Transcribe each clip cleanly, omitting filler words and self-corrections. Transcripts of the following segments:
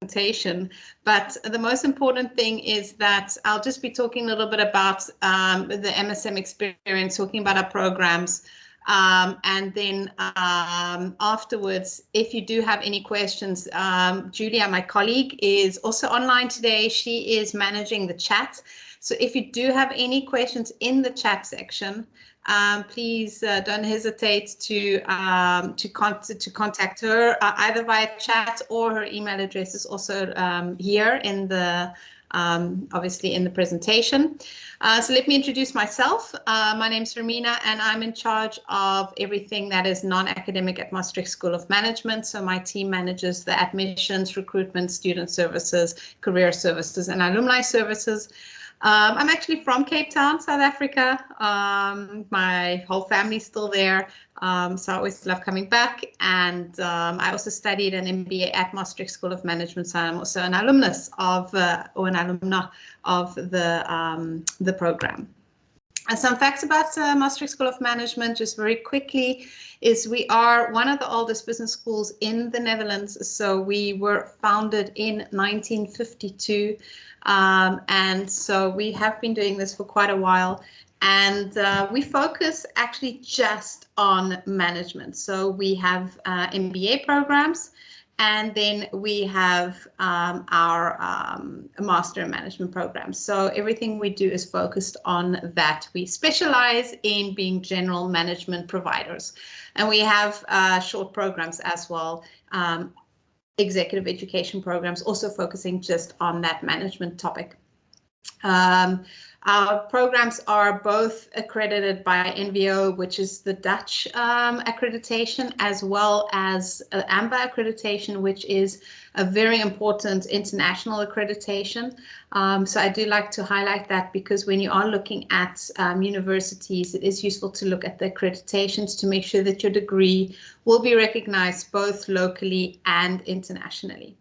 presentation, but the most important thing is that I'll just be talking a little bit about the MSM experience, talking about our programs, and then afterwards, if you do have any questions, Julia, my colleague, is also online today. She is managing the chat. So if you do have any questions in the chat section, please don't hesitate to contact her either via chat, or her email address is also here in the obviously in the presentation. So let me introduce myself. My name is Romina, and I'm in charge of everything that is non-academic at Maastricht School of Management. So my team manages the admissions, recruitment, student services, career services, and alumni services. I'm actually from Cape Town, South Africa. My whole family's still there, so I always love coming back. And I also studied an MBA at Maastricht School of Management, so I'm also an alumnus of, or an alumna of the program. And some facts about Maastricht School of Management, just very quickly, is we are one of the oldest business schools in the Netherlands. So we were founded in 1952. And so we have been doing this for quite a while, and we focus actually just on management. So we have MBA programs, and then we have our Master in Management programs. So everything we do is focused on that. We specialize in being general management providers, and we have short programs as well. Executive education programs, also focusing just on that management topic. Our programs are both accredited by NVO, which is the Dutch accreditation, as well as AMBA accreditation, which is a very important international accreditation. So I do like to highlight that, because when you are looking at universities, it is useful to look at the accreditations to make sure that your degree will be recognized both locally and internationally.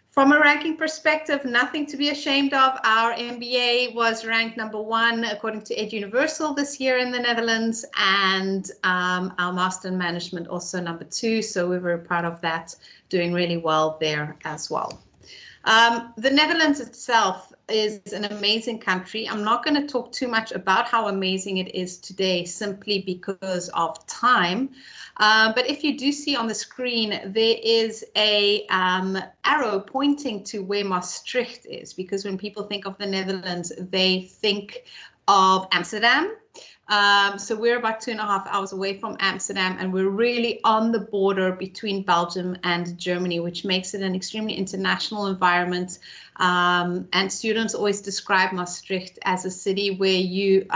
From a ranking perspective, nothing to be ashamed of. Our MBA was ranked #1 according to Ed Universal this year in the Netherlands, and our Master in Management also #2. So we're very proud of that, doing really well there as well. The Netherlands itself is an amazing country. I'm not going to talk too much about how amazing it is today, simply because of time. But if you do see on the screen, there is a arrow pointing to where Maastricht is, because when people think of the Netherlands, they think of Amsterdam. So we're about 2.5 hours away from Amsterdam, and we're really on the border between Belgium and Germany, which makes it an extremely international environment. And students always describe Maastricht as a city where you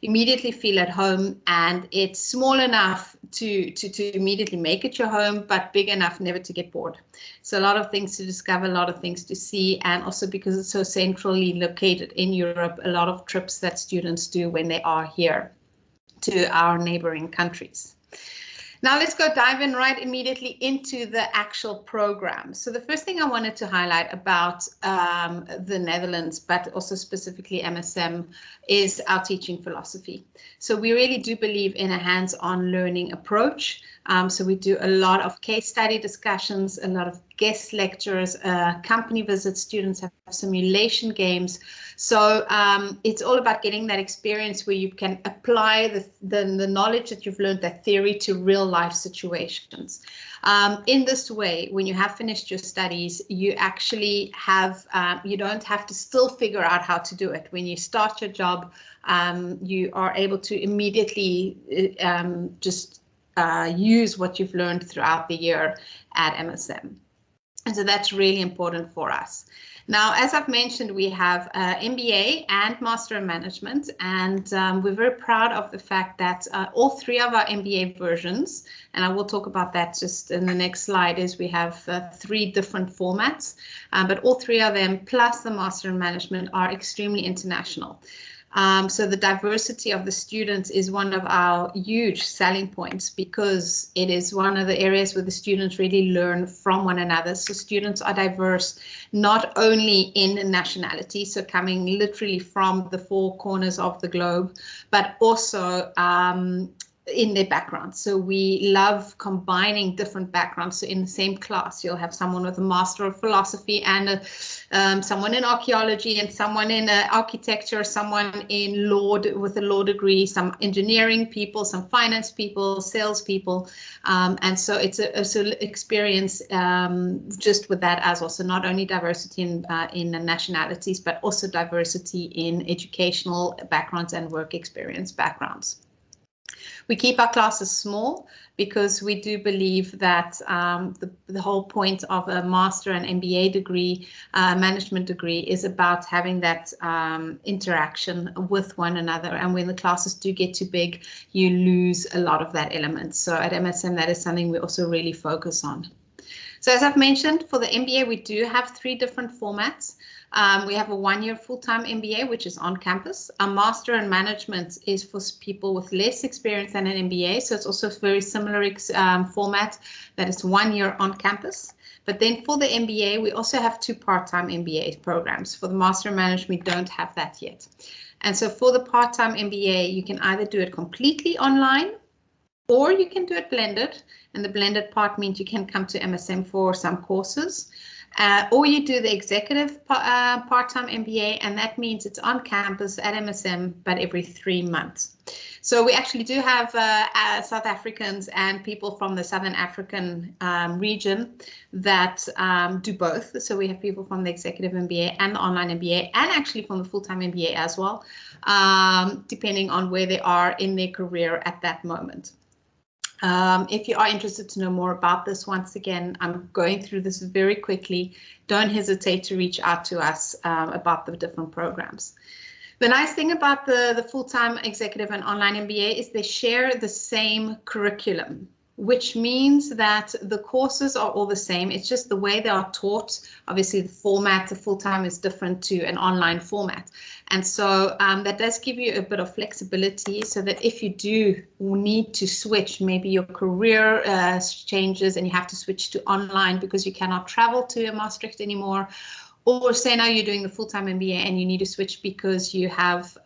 immediately feel at home, and it's small enough to immediately make it your home, but big enough never to get bored. So a lot of things to discover, a lot of things to see, and also because it's so centrally located in Europe, a lot of trips that students do when they are here to our neighboring countries. Now let's go dive in right immediately into the actual program. So the first thing I wanted to highlight about the Netherlands, but also specifically MSM, is our teaching philosophy. So we really do believe in a hands-on learning approach. So we do a lot of case study discussions, a lot of guest lectures, company visits, students have simulation games. So it's all about getting that experience where you can apply the knowledge that you've learned, that theory, to real life situations. In this way, when you have finished your studies, you actually have, you don't have to still figure out how to do it. When you start your job, you are able to immediately just use what you've learned throughout the year at MSM. And so that's really important for us. Now, as I've mentioned, we have MBA and Master in Management, and we're very proud of the fact that all 3 of our MBA versions, and I will talk about that just in the next slide, is we have 3 different formats, but all 3 of them, plus the Master in Management, are extremely international. So the diversity of the students is one of our huge selling points, because it is one of the areas where the students really learn from one another. So students are diverse, not only in nationality, so coming literally from the 4 corners of the globe, but also in their background. So we love combining different backgrounds. So in the same class, you'll have someone with a Master of Philosophy and someone in archaeology and someone in architecture, someone in law with a law degree, some engineering people, some finance people, sales people. And so it's a experience just with that as well. So not only diversity in nationalities, but also diversity in educational backgrounds and work experience backgrounds. We keep our classes small because we do believe that the whole point of a master and MBA degree, management degree, is about having that interaction with one another. And when the classes do get too big, you lose a lot of that element. So at MSM, that is something we also really focus on. So as I've mentioned, for the MBA, we do have 3 different formats. We have a 1-year full-time MBA, which is on campus. A Master in Management is for people with less experience than an MBA. So it's also a very similar format that is 1 year on campus. But then for the MBA, we also have 2 part-time MBA programs. For the Master in Management, we don't have that yet. And so for the part-time MBA, you can either do it completely online or you can do it blended. And the blended part means you can come to MSM for some courses. Or you do the executive part-time MBA, and that means it's on campus at MSM, but every 3 months. So we actually do have South Africans and people from the Southern African region that do both. So we have people from the executive MBA and the online MBA, and actually from the full-time MBA as well, depending on where they are in their career at that moment. If you are interested to know more about this, once again, I'm going through this very quickly. Don't hesitate to reach out to us about the different programs. The nice thing about the full-time executive and online MBA is they share the same curriculum, which means that the courses are all the same. It's just the way they are taught. Obviously, the format, the full-time is different to an online format. And so that does give you a bit of flexibility so that if you do need to switch, maybe your career changes and you have to switch to online because you cannot travel to Maastricht anymore, or say now you're doing the full-time MBA and you need to switch because you have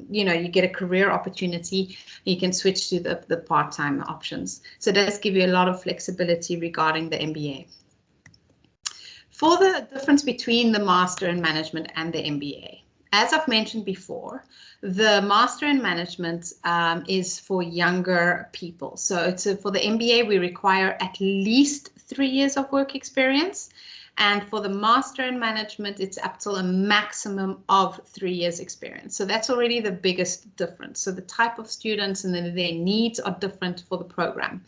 you get a career opportunity, you can switch to the part-time options. So it does give you a lot of flexibility regarding the MBA. For the difference between the Master in Management and the MBA, as I've mentioned before, the Master in Management is for younger people. So it's for the MBA, we require at least 3 years of work experience. And for the Master in Management, it's up to a maximum of 3 years experience. So that's already the biggest difference. So the type of students and their needs are different for the program.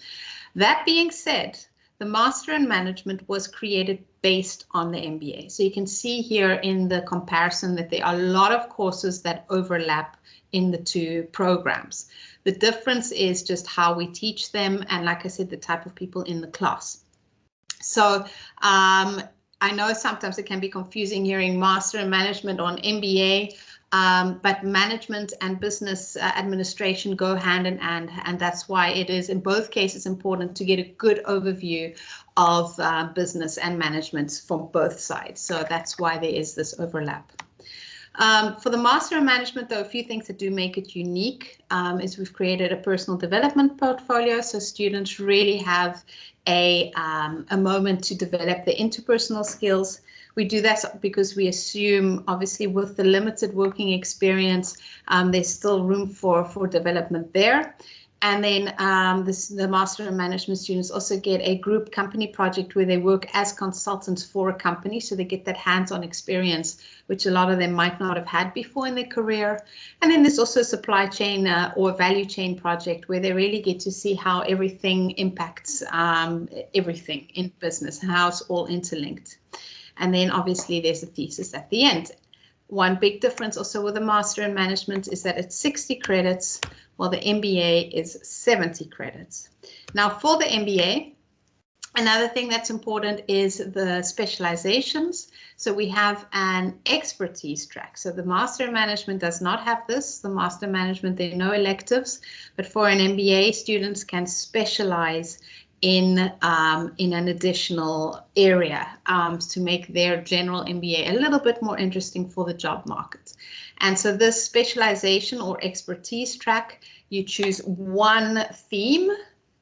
That being said, the Master in Management was created based on the MBA. So you can see here in the comparison that there are a lot of courses that overlap in the 2 programs. The difference is just how we teach them and, like I said, the type of people in the class. So I know sometimes it can be confusing hearing Master in Management on MBA, but management and business administration go hand in hand, and that's why it is in both cases important to get a good overview of business and management from both sides. So that's why there is this overlap. For the Master in Management, though, a few things that do make it unique is we've created a personal development portfolio, so students really have a moment to develop their interpersonal skills. We do that because we assume, obviously, with the limited working experience, there's still room for development there. And then the Master in Management students also get a group company project where they work as consultants for a company. So they get that hands-on experience, which a lot of them might not have had before in their career. And then there's also a supply chain or value chain project where they really get to see how everything impacts everything in business, how it's all interlinked. And then obviously there's a thesis at the end. One big difference also with the Master in Management is that it's 60 credits, while the MBA is 70 credits. Now for the MBA, another thing that's important is the specializations. So we have an expertise track. So the Master in Management does not have this. The Master in Management, there are no electives, but for an MBA, students can specialize in an additional area to make their general MBA a little bit more interesting for the job market. And so this specialization or expertise track You choose one theme,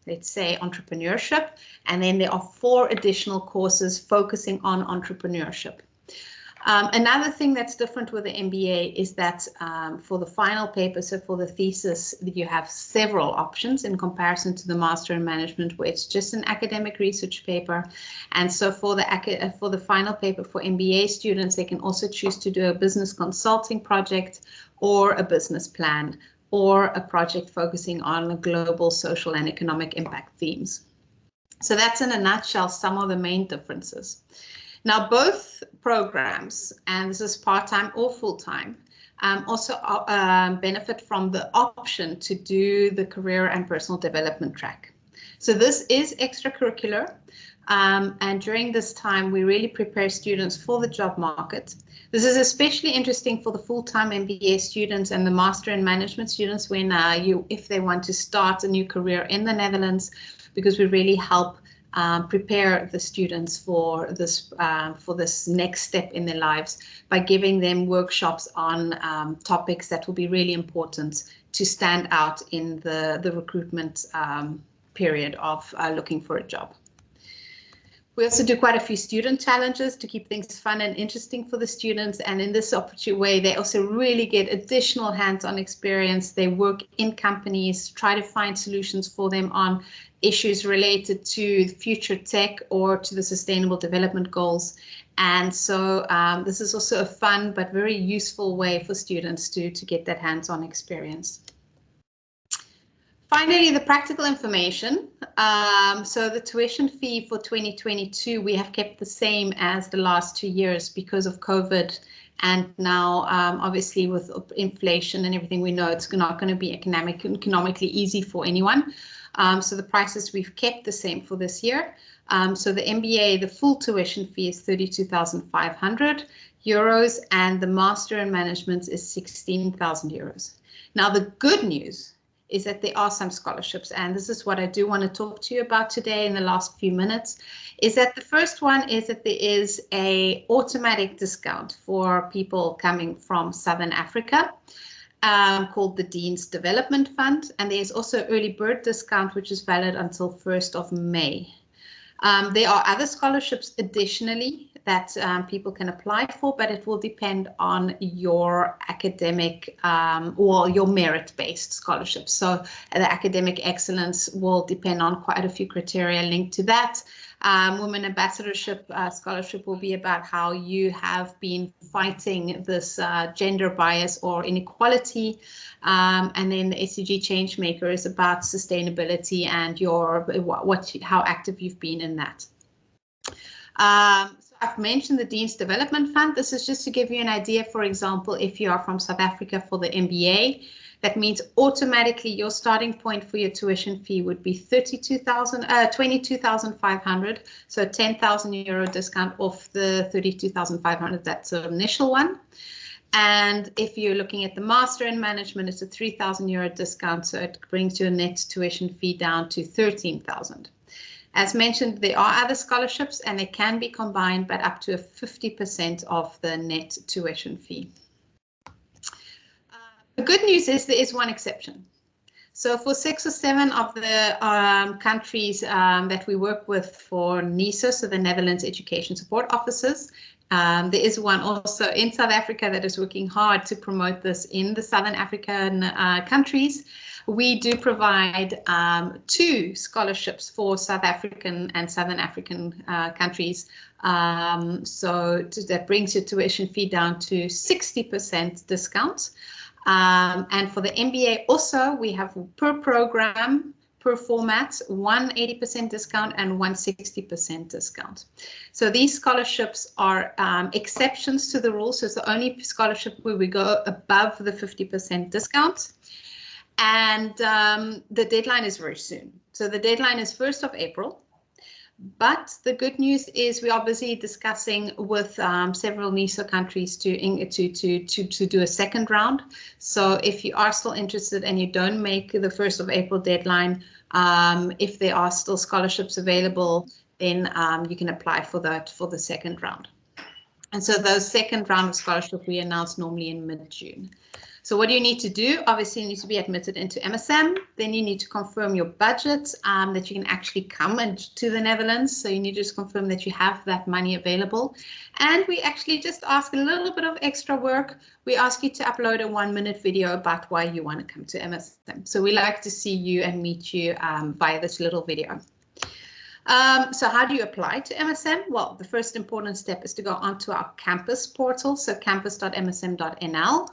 let's say entrepreneurship, and then there are 4 additional courses focusing on entrepreneurship. Another thing that's different with the MBA is that for the final paper, so for the thesis, you have several options in comparison to the Master in Management, where it's just an academic research paper. And so for the final paper for MBA students, they can also choose to do a business consulting project or a business plan or a project focusing on global social and economic impact themes. So that's in a nutshell some of the main differences. Now, both programs, and this is part-time or full-time, also benefit from the option to do the career and personal development track. So this is extracurricular, and during this time, we really prepare students for the job market. This is especially interesting for the full-time MBA students and the Master in Management students when if they want to start a new career in the Netherlands, because we really help prepare the students for this next step in their lives by giving them workshops on topics that will be really important to stand out in the recruitment period of looking for a job. We also do quite a few student challenges to keep things fun and interesting for the students. And in this way, they also really get additional hands-on experience. They work in companies, try to find solutions for them on issues related to future tech or to the sustainable development goals. And so this is also a fun but very useful way for students to get that hands-on experience. Finally, the practical information. So the tuition fee for 2022, we have kept the same as the last 2 years because of COVID. And now, obviously, with inflation and everything, we know it's not going to be economically easy for anyone. So the prices we've kept the same for this year. So the MBA, the full tuition fee is 32,500 euros, and the Master in Management is 16,000 euros. Now, the good news is that there are some scholarships, and this is what I do want to talk to you about today in the last few minutes, is that the first one is that there is an automatic discount for people coming from Southern Africa called the Dean's Development Fund, and there's also early bird discount which is valid until 1st of May. There are other scholarships additionally that people can apply for, but it will depend on your academic or your merit-based scholarships. So the academic excellence will depend on quite a few criteria linked to that. Women Ambassadorship Scholarship will be about how you have been fighting this gender bias or inequality. And then the SDG Changemaker is about sustainability and how active you've been in that. So I've mentioned the Dean's Development Fund. This is just to give you an idea. For example, if you are from South Africa for the MBA, that means automatically your starting point for your tuition fee would be 22,500. So 10,000 euro discount off the 32,500. That's the initial one. And if you're looking at the Master in Management, it's a 3,000 euro discount. So it brings your net tuition fee down to 13,000. As mentioned, there are other scholarships and they can be combined, but up to 50% of the net tuition fee. The good news is there is one exception. So for 6 or 7 of the countries that we work with for NESO, so the Netherlands Education Support Offices, there is one also in South Africa that is working hard to promote this in the Southern African countries. We do provide 2 scholarships for South African and Southern African countries. That brings your tuition fee down to 60% discount. And for the MBA also, we have per program, per format, one 80% discount and one 60% discount. So these scholarships are exceptions to the rule. So it's the only scholarship where we go above the 50% discount. And the deadline is very soon. So the deadline is 1st of April. But the good news is we are busy discussing with several NESO countries to do a second round. So if you are still interested and you don't make the 1st of April deadline, if there are still scholarships available, then you can apply for that for the second round. And so those second round of scholarship we announce normally in mid-June. So what do you need to do? Obviously, you need to be admitted into MSM. Then you need to confirm your budget, that you can actually come to the Netherlands. So you need to just confirm that you have that money available. And we actually just ask a little bit of extra work. We ask you to upload a 1-minute video about why you want to come to MSM. So we like to see you and meet you via this little video. So how do you apply to MSM? Well, the first important step is to go onto our campus portal, so campus.msm.nl,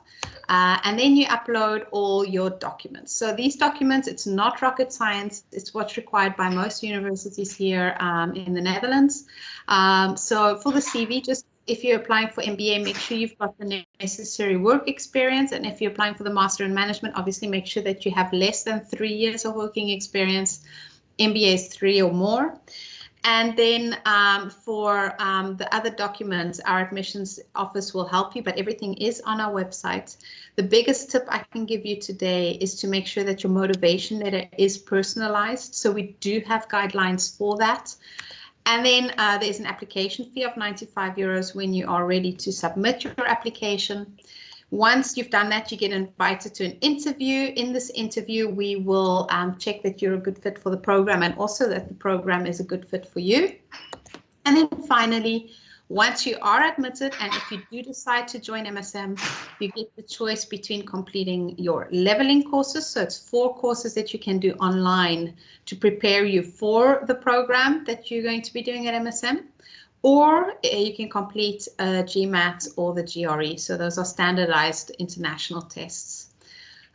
and then you upload all your documents. So these documents, it's not rocket science. It's what's required by most universities here in the Netherlands. So for the CV, just if you're applying for MBA, make sure you've got the necessary work experience. And if you're applying for the Master in Management, obviously make sure that you have less than 3 years of working experience. MBA is 3 or more. And then for the other documents, our admissions office will help you, but everything is on our website. The biggest tip I can give you today is to make sure that your motivation letter is personalized. So we do have guidelines for that. And then there's an application fee of €95 when you are ready to submit your application. Once you've done that, you get invited to an interview. In this interview, we will check that you're a good fit for the program and also that the program is a good fit for you. And then finally, once you are admitted, and if you do decide to join MSM, you get the choice between completing your leveling courses. So it's 4 courses that you can do online to prepare you for the program that you're going to be doing at MSM. Or you can complete GMAT or the GRE. So those are standardized international tests.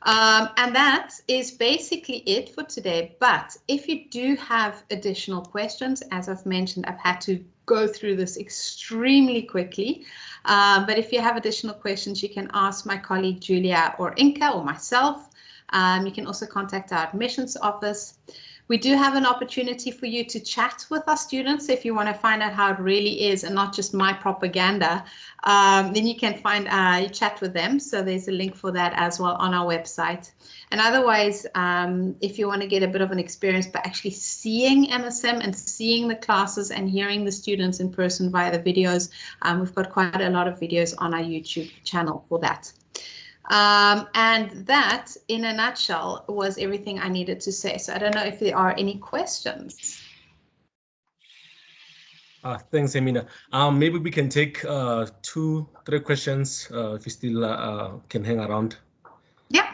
And that is basically it for today. But if you do have additional questions, as I've mentioned, I've had to go through this extremely quickly. But if you have additional questions, you can ask my colleague Julia or Inka or myself. You can also contact our admissions office. We do have an opportunity for you to chat with our students if you want to find out how it really is and not just my propaganda. Then you can you chat with them. So there's a link for that as well on our website. And otherwise, if you want to get a bit of an experience by actually seeing MSM and seeing the classes and hearing the students in person via the videos, we've got quite a lot of videos on our YouTube channel for that. And that, in a nutshell, was everything I needed to say. So I don't know if there are any questions. Thanks, Emina. Maybe we can take 2-3 questions if you still can hang around. Yeah.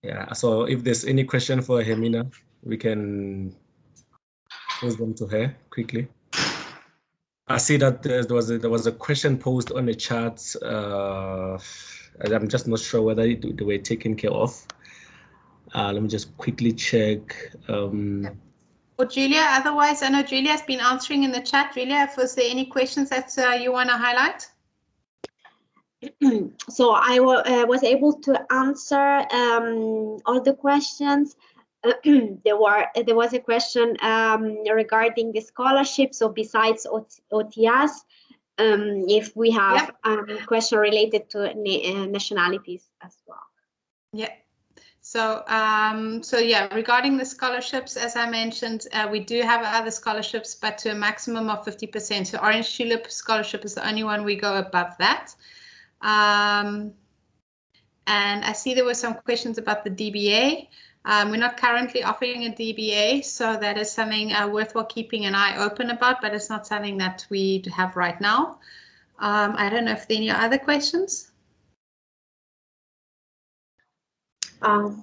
Yeah. So if there's any question for Emina, we can pose them to her quickly. I see that there was a question posed on the chat. I'm just not sure whether they were taken care of. Let me just quickly check. Or Julia, otherwise, I know Julia has been answering in the chat. Julia, was there any questions that you want to highlight? So I was able to answer all the questions. There was a question regarding the scholarship. So besides OTS, if we have question related to nationalities as well. Yeah. So, yeah, regarding the scholarships, as I mentioned, we do have other scholarships, but to a maximum of 50%. So Orange Tulip Scholarship is the only one we go above that. And I see there were some questions about the DBA. We're not currently offering a DBA, so that is something worthwhile keeping an eye open about, but it's not something that we have right now. I don't know if there are any other questions. Now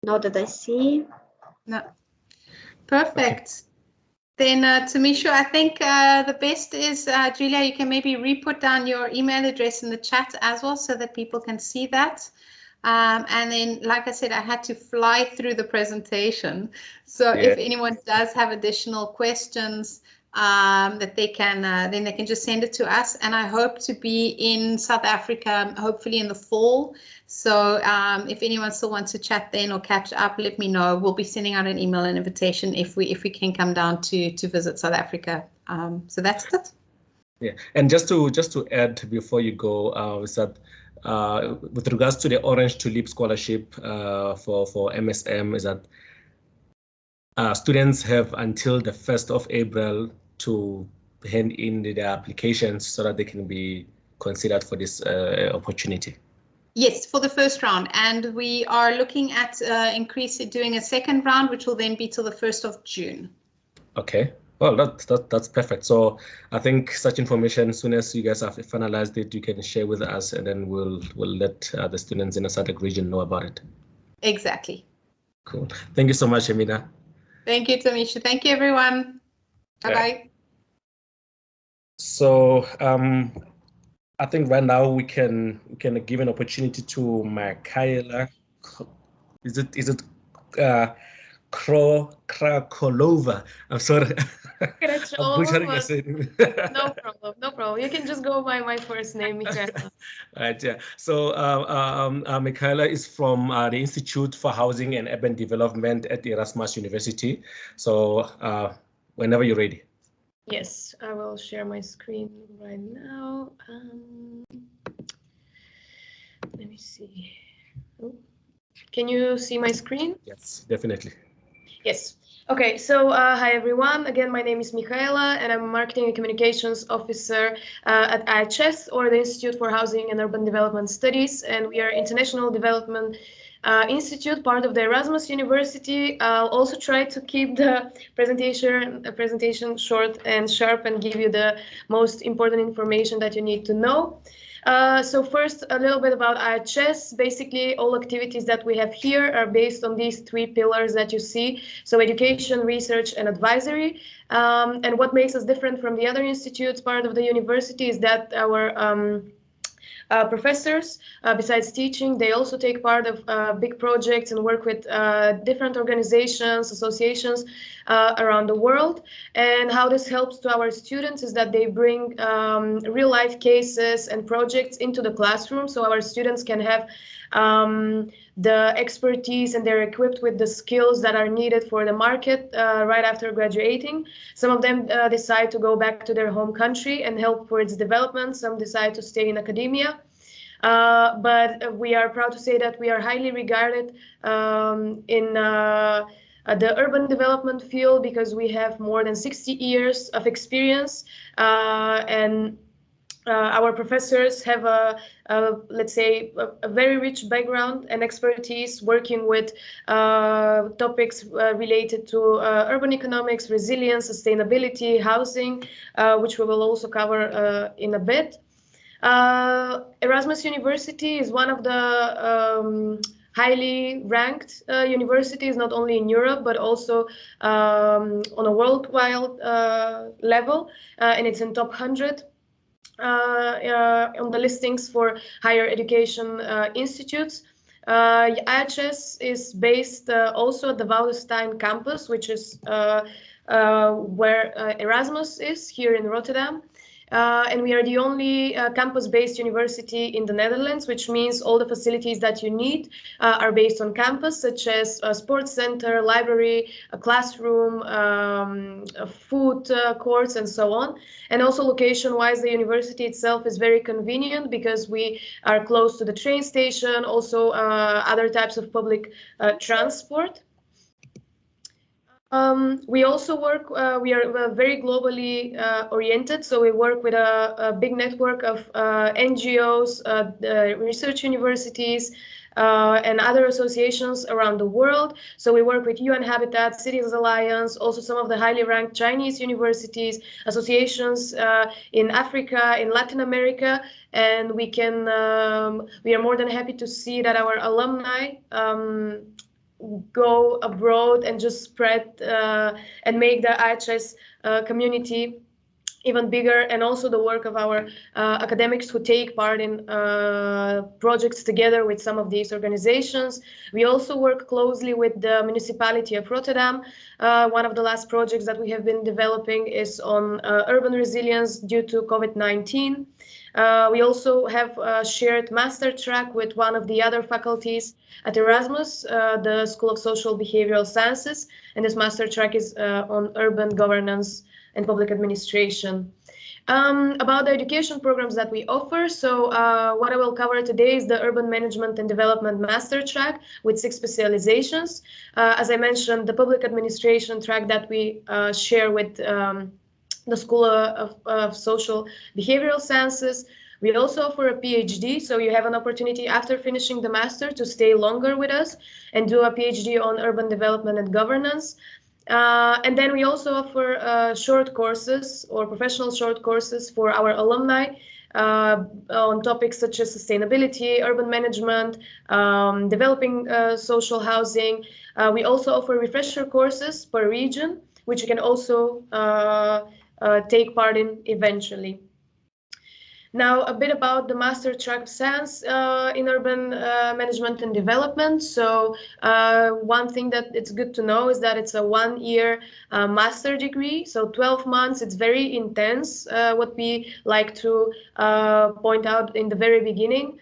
that I see. No. Perfect. Okay. Then Tamisha, I think the best is, Julia, you can maybe re-put down your email address in the chat as well so that people can see that. And then, like I said, I had to fly through the presentation. So if anyone does have additional questions, that they can, then they can just send it to us. And I hope to be in South Africa, hopefully in the fall. So if anyone still wants to chat then or catch up, let me know. We'll be sending out an email and invitation if we can come down to visit South Africa. So that's it. Yeah, and just to add before you go, is that with regards to the Orange Tulip Scholarship for MSM, is that students have until the 1st of April to hand in their applications so that they can be considered for this opportunity. Yes, for the first round, and we are looking at doing a second round, which will then be till the 1st of June. Okay, well, that's perfect. So I think such information, as soon as you guys have finalized it, you can share with us, and then we'll let the students in the SADC region know about it. Exactly. Cool. Thank you so much, Emina. Thank you, Tamisha. Thank you, everyone. Bye-bye. So I think right now we can give an opportunity to Michaela. Is it Krakolova? I'm sorry. I'm butchering No problem, no problem. You can just go by my first name, Michaela. Right, yeah. So Michaela is from the Institute for Housing and Urban Development at Erasmus University. So whenever you're ready. Yes, I will share my screen right now. Let me see. Oh. Can you see my screen? Yes, definitely. Yes. Okay, so hi everyone. Again, my name is Michaela and I'm a Marketing and Communications Officer at IHS, or the Institute for Housing and Urban Development Studies, and we are International Development Institute, part of the Erasmus University. I'll also try to keep the presentation short and sharp and give you the most important information that you need to know. So first, a little bit about IHS. Basically, all activities that we have here are based on these three pillars that you see. So education, research, and advisory. And what makes us different from the other institutes, part of the university, is that our professors, besides teaching, they also take part of big projects and work with different organizations, associations around the world. And how this helps to our students is that they bring real-life cases and projects into the classroom, so our students can have the expertise and they're equipped with the skills that are needed for the market right after graduating. Some of them decide to go back to their home country and help for its development. Some decide to stay in academia. But we are proud to say that we are highly regarded in the urban development field because we have more than 60 years of experience and our professors have let's say, a very rich background and expertise working with topics related to urban economics, resilience, sustainability, housing, which we will also cover in a bit. Erasmus University is one of the highly ranked universities, not only in Europe, but also on a worldwide level, and it's in top 100. On the listings for higher education institutes. IHS is based also at the Woudenstein campus, which is where Erasmus is here in Rotterdam. And we are the only campus-based university in the Netherlands, which means all the facilities that you need are based on campus, such as a sports center, library, a classroom, food courts, and so on. And also location-wise, the university itself is very convenient because we are close to the train station, also other types of public transport. We also work, we are very globally oriented, so we work with a big network of NGOs, research universities, and other associations around the world. So we work with UN Habitat, Cities Alliance, also some of the highly ranked Chinese universities, associations in Africa, in Latin America, and we can, we are more than happy to see that our alumni go abroad and just spread and make the IHS community even bigger, and also the work of our academics who take part in projects together with some of these organizations. We also work closely with the municipality of Rotterdam. One of the last projects that we have been developing is on urban resilience due to COVID-19. We also have a shared master track with one of the other faculties at Erasmus, the School of Social Behavioral Sciences, and this master track is on urban governance and public administration. About the education programs that we offer, so what I will cover today is the Urban Management and Development Master track with 6 specializations. As I mentioned, the public administration track that we share with the School of Social Behavioral Sciences. We also offer a PhD, so you have an opportunity after finishing the master to stay longer with us and do a PhD on urban development and governance. And then we also offer short courses or professional short courses for our alumni on topics such as sustainability, urban management, developing social housing. We also offer refresher courses per region, which you can also take part in eventually. Now, a bit about the Master Track of Science in Urban Management and Development. So one thing that it's good to know is that it's a one-year master degree, so 12 months. It's very intense, what we like to point out in the very beginning.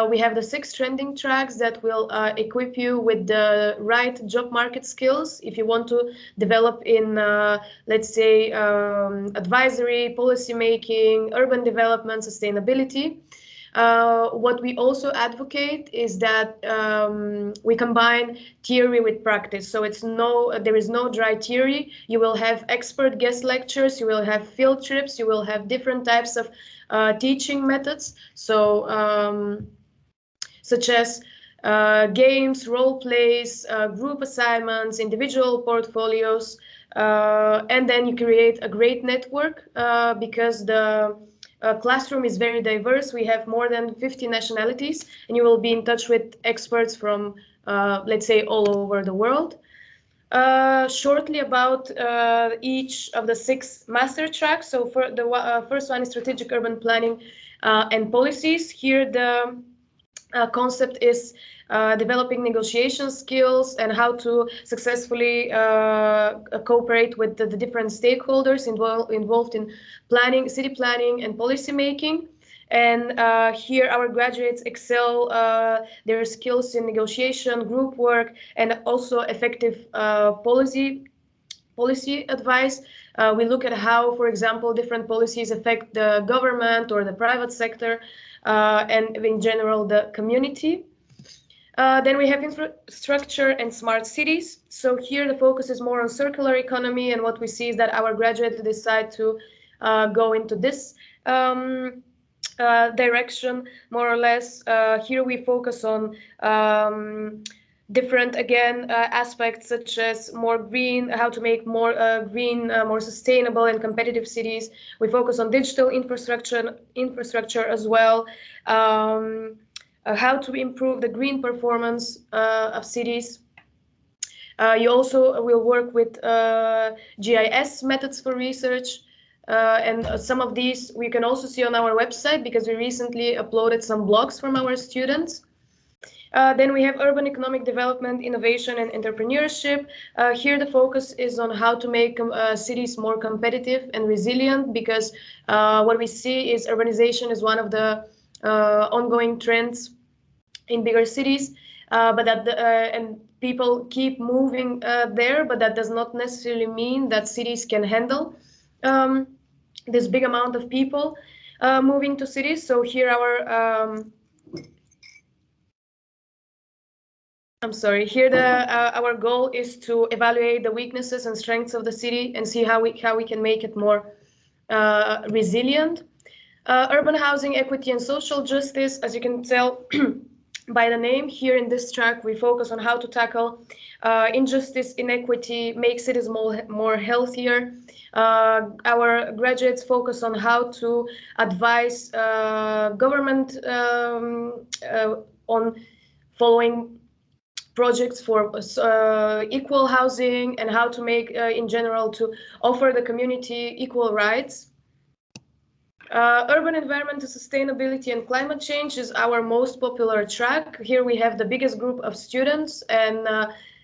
We have the 6 trending tracks that will equip you with the right job market skills if you want to develop in, let's say, advisory, policy making, urban development, sustainability. What we also advocate is that we combine theory with practice. So there is no dry theory. You will have expert guest lectures, you will have field trips, you will have different types of teaching methods. So such as games, role plays, group assignments, individual portfolios, and then you create a great network because the classroom is very diverse. We have more than 50 nationalities, and you will be in touch with experts from, let's say, all over the world. Shortly about each of the 6 master tracks. So for the first one is strategic urban planning and policies. Here the concept is developing negotiation skills and how to successfully cooperate with the different stakeholders involved in planning, city planning and policy making. And here our graduates excel their skills in negotiation, group work, and also effective policy advice. We look at how, for example, different policies affect the government or the private sector, and in general the community. Then we have infrastructure and smart cities. So here the focus is more on circular economy, and what we see is that our graduates decide to go into this direction, more or less. Here we focus on different, again, aspects such as more green, how to make more green, more sustainable and competitive cities. We focus on digital infrastructure as well, how to improve the green performance of cities. You also will work with GIS methods for research. And some of these we can also see on our website because we recently uploaded some blogs from our students. Then we have urban economic development, innovation and entrepreneurship. Here the focus is on how to make cities more competitive and resilient, because what we see is urbanization is one of the ongoing trends in bigger cities, and people keep moving there, but that does not necessarily mean that cities can handle this big amount of people moving to cities. So here our goal is to evaluate the weaknesses and strengths of the city and see how we can make it more resilient. Urban housing, equity and social justice, as you can tell by the name, here in this track we focus on how to tackle injustice, inequity, make cities more healthier. Our graduates focus on how to advise government on following projects for equal housing and how to make, in general, to offer the community equal rights. Urban environment, sustainability and climate change is our most popular track. Here we have the biggest group of students, and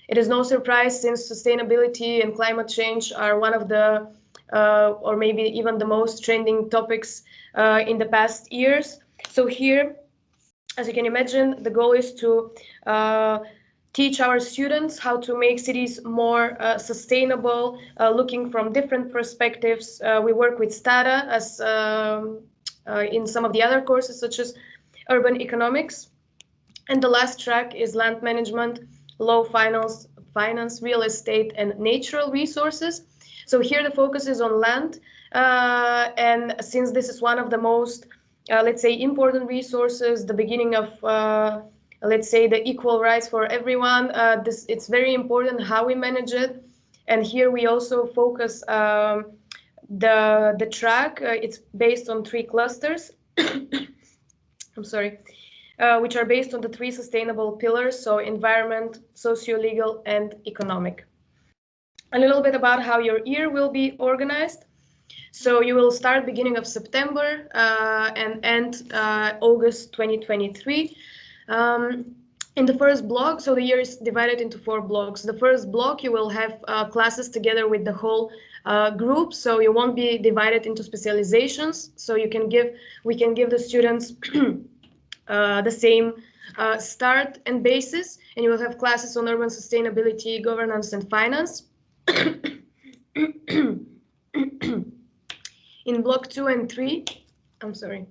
it is no surprise since sustainability and climate change are one of the, or maybe even the most trending topics in the past years. So here, as you can imagine, the goal is to teach our students how to make cities more sustainable, looking from different perspectives. We work with STADA as in some of the other courses, such as urban economics. And the last track is land management, law, finance, real estate, and natural resources. So here the focus is on land. And since this is one of the most let's say, important resources, the beginning of, let's say, the equal rights for everyone. It's very important how we manage it. And here we also focus the track. It's based on 3 clusters. I'm sorry. Which are based on the 3 sustainable pillars, so environment, socio-legal, and economic. A little bit about how your year will be organized. So you will start beginning of September and end August 2023. In the first block, so the year is divided into 4 blocks. The first block, you will have classes together with the whole group, so you won't be divided into specializations. So we can give the students the same start and basis, and you will have classes on urban sustainability, governance, and finance. In block 2 and 3, I'm sorry.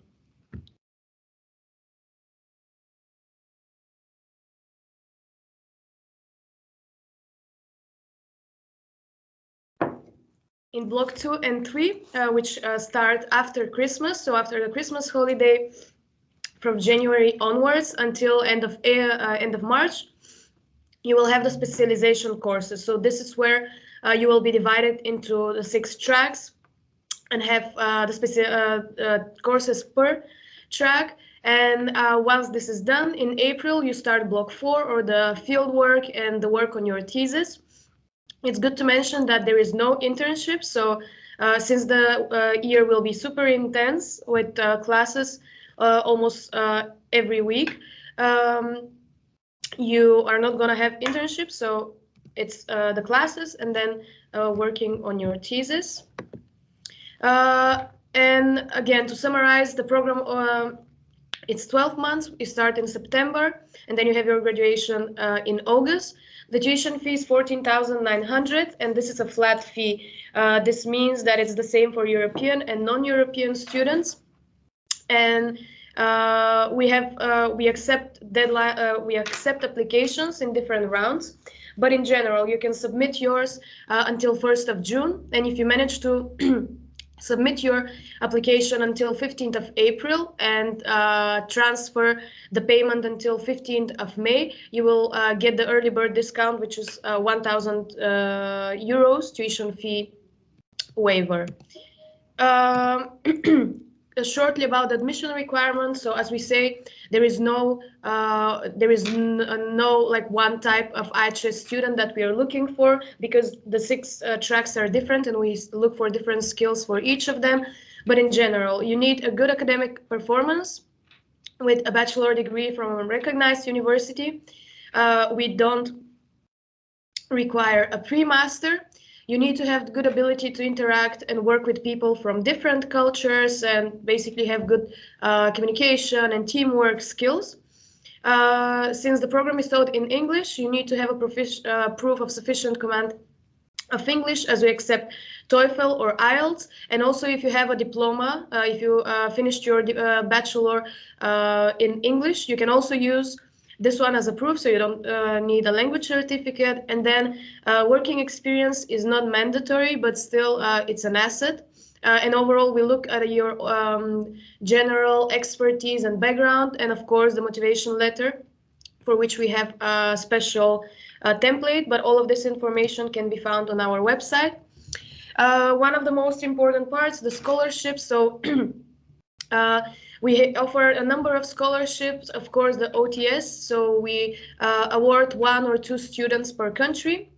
In block 2 and 3, which start after Christmas, so after the Christmas holiday, from January onwards until end of March, you will have the specialization courses. So this is where you will be divided into the 6 tracks and have the courses per track. And once this is done, in April, you start block 4, or the field work and the work on your thesis. It's good to mention that there is no internship. So since the year will be super intense with classes almost every week, you are not going to have internships. So it's the classes and then working on your thesis. And again, to summarize the program, it's 12 months. You start in September, and then you have your graduation in August. The tuition fee is 14,900, and this is a flat fee. This means that it's the same for European and non-European students. And we accept applications in different rounds. But in general, you can submit yours until 1st of June. And if you manage to submit your application until 15th of April and transfer the payment until 15th of May, you will get the early bird discount, which is 1,000 euros tuition fee waiver. Shortly about the admission requirements. So as we say, there is no like one type of IHS student that we are looking for, because the 6 tracks are different and we look for different skills for each of them. But in general, you need a good academic performance with a bachelor degree from a recognized university. We don't require a pre-master. You need to have good ability to interact and work with people from different cultures and basically have good communication and teamwork skills. Since the program is taught in English, you need to have a proof of sufficient command of English, as we accept TOEFL or IELTS. And also, if you have a diploma, if you finished your bachelor in English, you can also use this one as a proof, so you don't need a language certificate. And then working experience is not mandatory, but still it's an asset. And overall, we look at your general expertise and background, and of course, the motivation letter, for which we have a special template, but all of this information can be found on our website. One of the most important parts, the scholarships. So we offer a number of scholarships, of course, the OTS, so we award 1 or 2 students per country.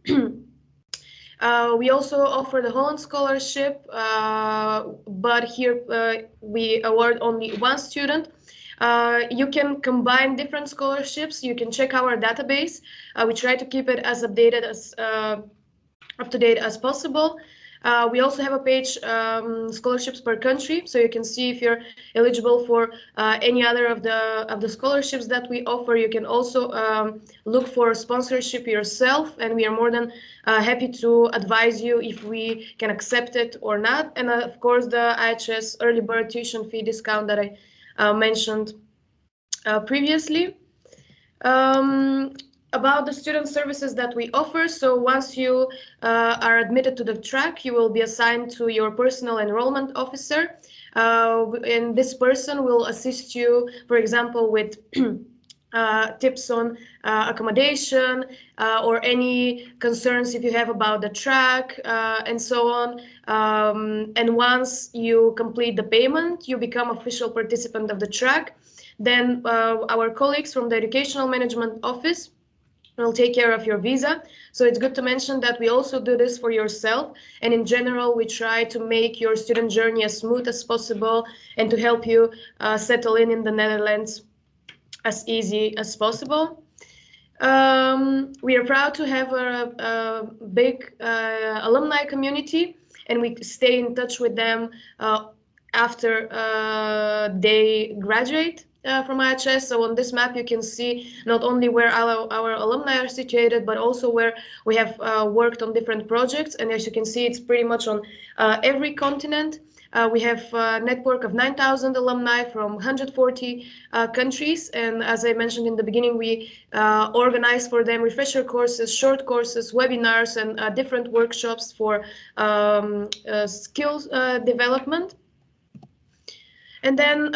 We also offer the Holland scholarship, but here we award only 1 student. You can combine different scholarships. You can check our database. We try to keep it as updated as up to date as possible. We also have a page, scholarships per country, so you can see if you're eligible for any other of the scholarships that we offer. You can also look for sponsorship yourself, and we are more than happy to advise you if we can accept it or not. And of course, the IHS early bird tuition fee discount that I mentioned previously. About the student services that we offer, so once you are admitted to the track, you will be assigned to your personal enrollment officer, and this person will assist you, for example, with tips on accommodation or any concerns if you have about the track and so on. And once you complete the payment, you become official participant of the track. Then our colleagues from the Educational Management Office will take care of your visa. So it's good to mention that we also do this for yourself. And in general, we try to make your student journey as smooth as possible and to help you settle in the Netherlands as easy as possible. We are proud to have a big alumni community, and we stay in touch with them after they graduate from IHS. So on this map, you can see not only where our alumni are situated, but also where we have worked on different projects. And as you can see, it's pretty much on every continent. We have a network of 9,000 alumni from 140 countries. And as I mentioned in the beginning, we organize for them refresher courses, short courses, webinars, and different workshops for skills development. And then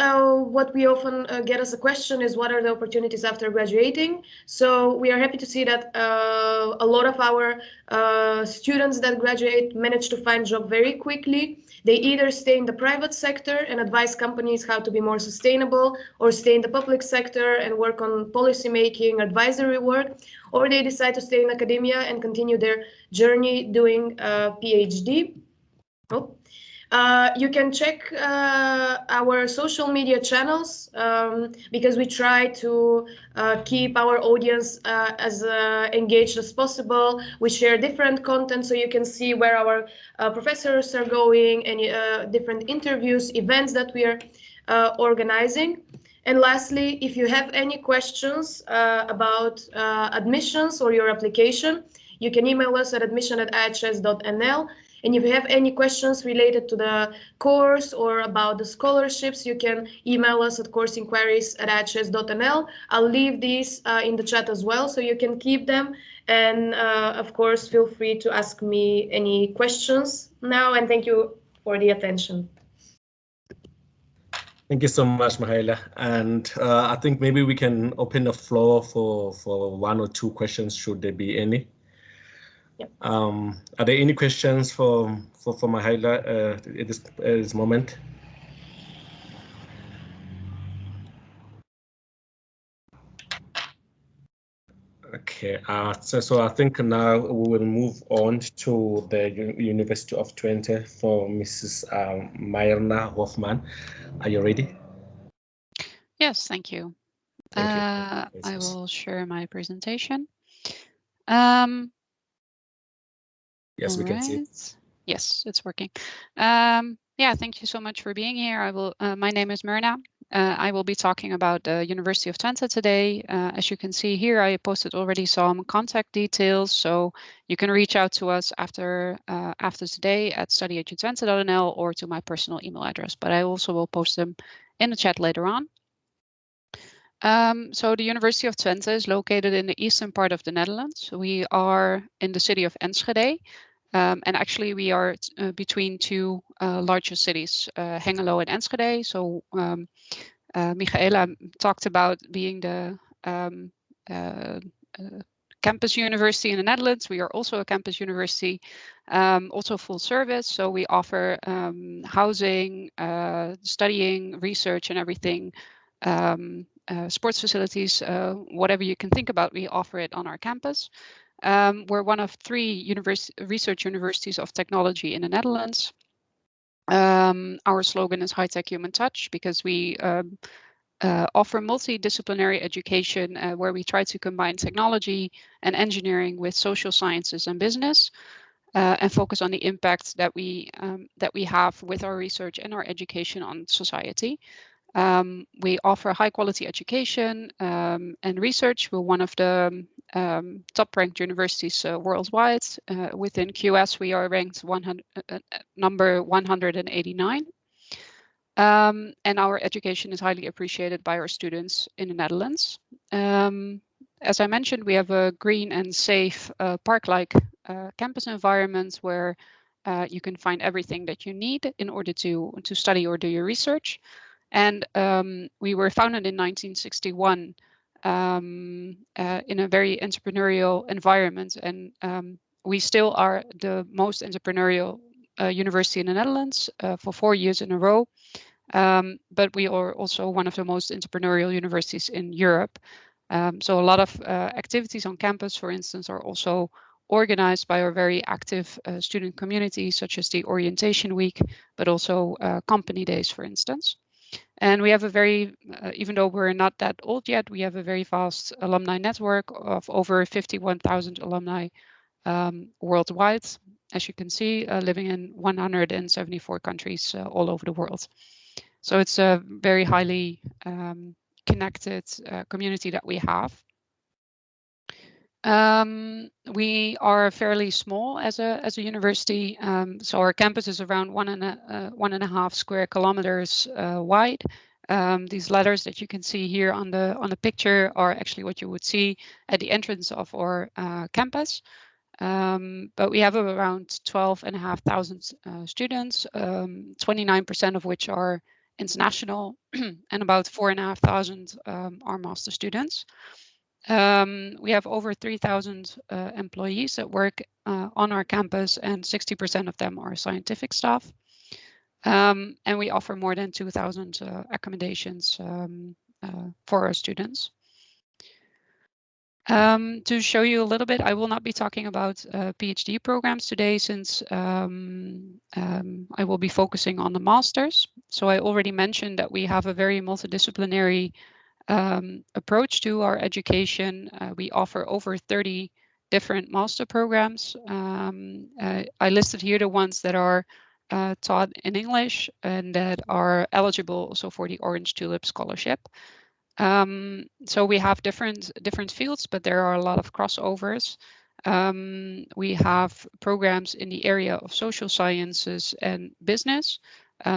what we often get as a question is, what are the opportunities after graduating? So we are happy to see that a lot of our students that graduate manage to find a job very quickly. They either stay in the private sector and advise companies how to be more sustainable, or stay in the public sector and work on policy making, advisory work, or they decide to stay in academia and continue their journey doing a PhD. You can check our social media channels because we try to keep our audience as engaged as possible. We share different content so you can see where our professors are going, and different interviews, events that we are organizing. And lastly, if you have any questions about admissions or your application, you can email us at admission@ihs.nl. And if you have any questions related to the course or about the scholarships, you can email us at courseinquiries@ihs.nl. I'll leave these in the chat as well, so you can keep them. And of course, feel free to ask me any questions now. And thank you for the attention. Thank you so much, Mihaela. And I think maybe we can open the floor for one or two questions, should there be any. Yep. Are there any questions for Mihaela at this moment? Okay, so I think now we will move on to the University of Twente for Mrs. Myrna Hoffman. Are you ready? Yes, thank you. Thank you. I will share my presentation. Yes, we can see. Yes, it's working. Yeah, thank you so much for being here. I will. My name is Myrna. I will be talking about the University of Twente today. As you can see here, I posted already some contact details, so you can reach out to us after today at study@utwente.nl or to my personal email address. But I also will post them in the chat later on. So the University of Twente is located in the eastern part of the Netherlands. We are in the city of Enschede. And actually, we are between two larger cities, Hengelo and Enschede. So Michaela talked about being the campus university in the Netherlands. We are also a campus university, also full service. So we offer housing, studying, research, and everything. Sports facilities, whatever you can think about, we offer it on our campus. We're one of 3 research universities of technology in the Netherlands. Our slogan is High Tech Human Touch, because we offer multidisciplinary education where we try to combine technology and engineering with social sciences and business, and focus on the impact that we have with our research and our education on society. We offer high quality education and research. We're one of the top ranked universities worldwide. Within QS, we are ranked number 189. And our education is highly appreciated by our students in the Netherlands. As I mentioned, we have a green and safe park-like campus environment where you can find everything that you need in order to study or do your research. And we were founded in 1961 in a very entrepreneurial environment, and we still are the most entrepreneurial university in the Netherlands for 4 years in a row. But we are also one of the most entrepreneurial universities in Europe. So a lot of activities on campus, for instance, are also organized by our very active student community, such as the orientation week, but also company days, for instance. And we have a very, even though we're not that old yet, we have a very vast alumni network of over 51,000 alumni worldwide, as you can see, living in 174 countries all over the world. So it's a very highly connected community that we have. We are fairly small as a university, so our campus is around 1.5 square kilometers wide. These letters that you can see here on the picture are actually what you would see at the entrance of our campus. But we have around 12,500 students, 29% of which are international, and about 4,500 are master students. We have over 3,000 employees that work on our campus, and 60% of them are scientific staff. And we offer more than 2,000 accommodations for our students. To show you a little bit, I will not be talking about PhD programs today, since I will be focusing on the masters. So I already mentioned that we have a very multidisciplinary approach to our education. We offer over 30 different master programs. I listed here the ones that are taught in English and that are eligible also for the Orange Tulip Scholarship. So we have different fields, but there are a lot of crossovers. We have programs in the area of social sciences and business.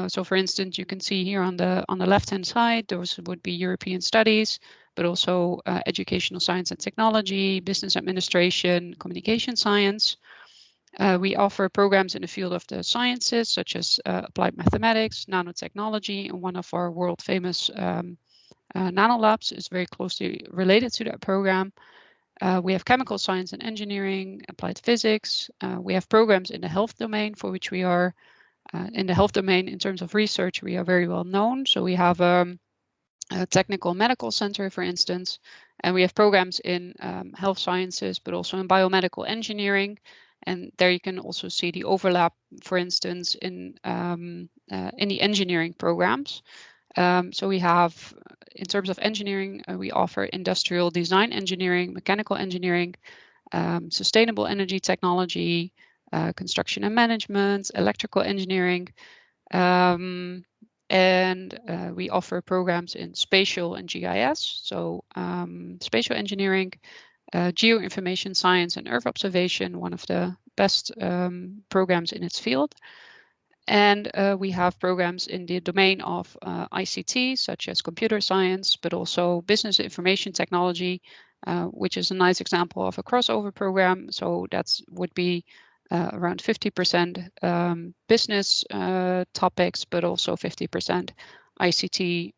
So for instance, you can see here on the left-hand side, those would be European studies, but also educational science and technology, business administration, communication science. We offer programs in the field of the sciences, such as applied mathematics, nanotechnology, and one of our world famous nanolabs is very closely related to that program. We have chemical science and engineering, applied physics. We have programs in the health domain, for which we are in the health domain in terms of research, we are very well known. So we have a technical medical center, for instance, and we have programs in health sciences, but also in biomedical engineering. And there you can also see the overlap, for instance, in the engineering programs. So we have, in terms of engineering, we offer industrial design engineering, mechanical engineering, sustainable energy technology, construction and management, electrical engineering, and we offer programs in spatial and GIS, so spatial engineering, geoinformation science and Earth observation, one of the best programs in its field. And we have programs in the domain of ICT, such as computer science, but also business information technology, which is a nice example of a crossover program. So that would be around 50% business topics, but also 50% ICT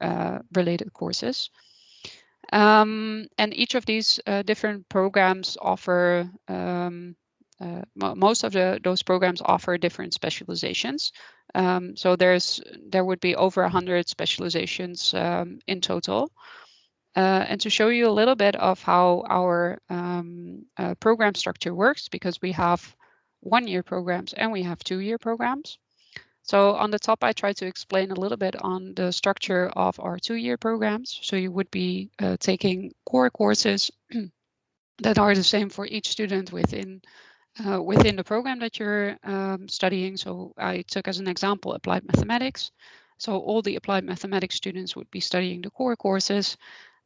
related courses. And each of these different programs offer, most of those programs offer different specializations. So there would be over 100 specializations in total. And to show you a little bit of how our program structure works, because we have 1-year programs and we have 2-year programs. So on the top, I try to explain a little bit on the structure of our 2-year programs. So you would be taking core courses that are the same for each student within the program that you're studying. So I took as an example applied mathematics. So all the applied mathematics students would be studying the core courses.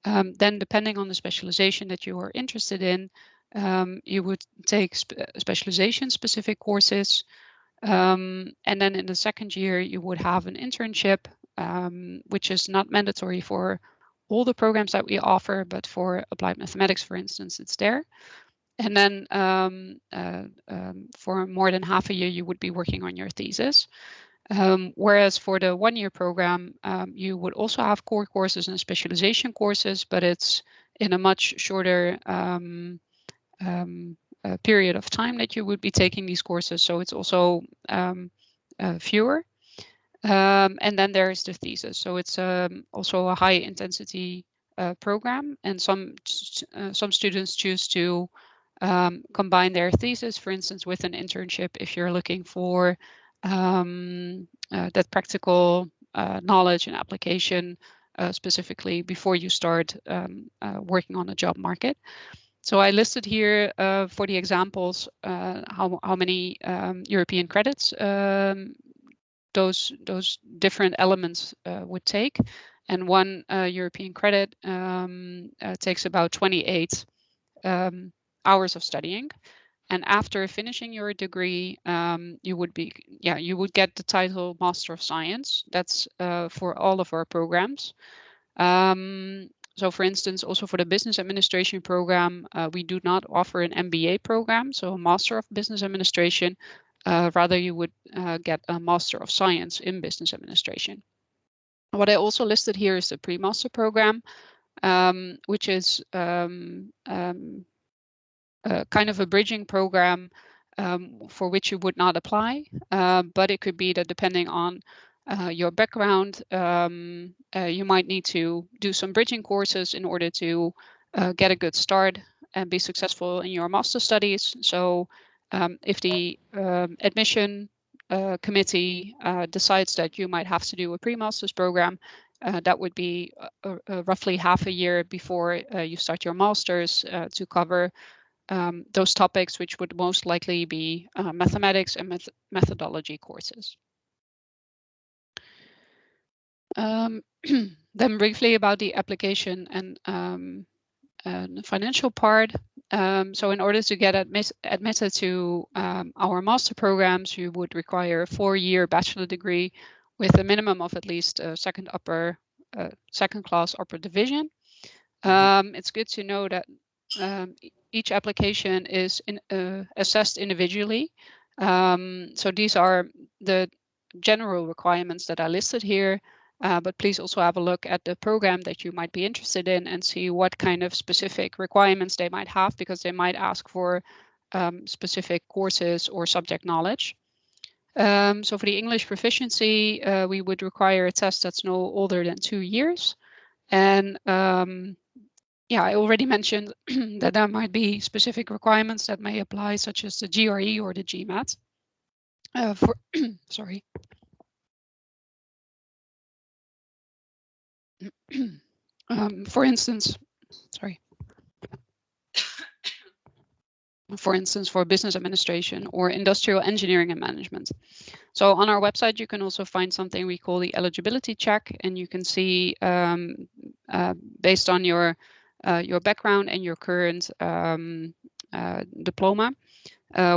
Then depending on the specialization that you are interested in, you would take specialization specific courses. And then in the 2nd year, you would have an internship, which is not mandatory for all the programs that we offer, but for applied mathematics, for instance, it's there. And then for more than half a year, you would be working on your thesis. Whereas for the one-year program, you would also have core courses and specialization courses, but it's in a much shorter period of time that you would be taking these courses. So it's also fewer. And then there is the thesis. So it's also a high intensity program, and some students choose to combine their thesis, for instance, with an internship if you're looking for that practical knowledge and application specifically before you start working on a job market. So I listed here for the examples how many European credits those different elements would take. And one European credit takes about 28 hours of studying. And after finishing your degree, you would get the title Master of Science. That's for all of our programs. So for instance, also for the business administration program, we do not offer an MBA program, so a Master of Business Administration. Rather, you would get a Master of Science in Business Administration. What I also listed here is the pre-master program, which is kind of a bridging program for which you would not apply, but it could be that depending on your background, you might need to do some bridging courses in order to get a good start and be successful in your master studies. So if the admission committee decides that you might have to do a pre-master's program, that would be roughly half a year before you start your master's to cover those topics, which would most likely be mathematics and methodology courses. Then briefly about the application and the financial part. So in order to get admitted to our master programs, you would require a 4-year bachelor degree with a minimum of at least a second class upper division. It's good to know that each application is assessed individually. So these are the general requirements that are listed here. But please also have a look at the program that you might be interested in and see what kind of specific requirements they might have, because they might ask for specific courses or subject knowledge. So for the English proficiency, we would require a test that's no older than 2 years. And yeah, I already mentioned that there might be specific requirements that may apply, such as the GRE or the GMAT. Sorry. For instance, for business administration or industrial engineering and management. So on our website, you can also find something we call the eligibility check, and you can see based on your background and your current diploma,